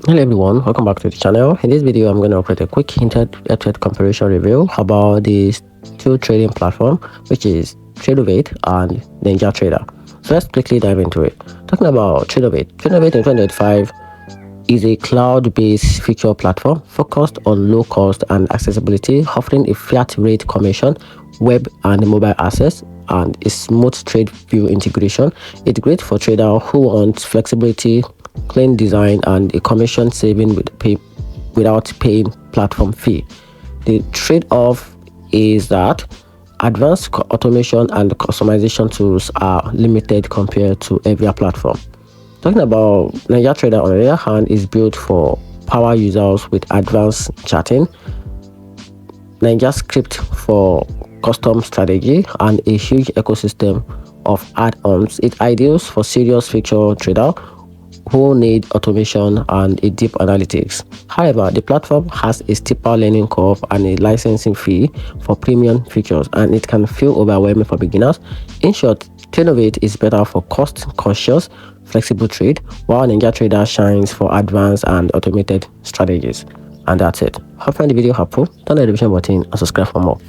Hello everyone, welcome back to the channel. In this video I'm going to create a quick head-to-head comparison review about these two trading platform, which is Tradovate and NinjaTrader. So let's quickly dive into it. Talking about Tradovate in 2025 is a cloud-based feature platform focused on low cost and accessibility, offering a flat rate commission, web and mobile access, and a smooth trade view integration. It's great for traders who want flexibility, clean design, and a commission saving without paying platform fee. The trade-off is that advanced automation and customization tools are limited compared to every platform. Talking about NinjaTrader, on the other hand, is built for power users with advanced charting, NinjaScript for custom strategy, and a huge ecosystem of add-ons. It's ideal for serious feature traders who need automation and a deep analytics. However, the platform has a steeper learning curve and a licensing fee for premium features, and it can feel overwhelming for beginners. In short, Tradovate is better for cost-conscious, flexible trade, while NinjaTrader shines for advanced and automated strategies. And that's it. Hope you find the video helpful. Turn the notification button and subscribe for more.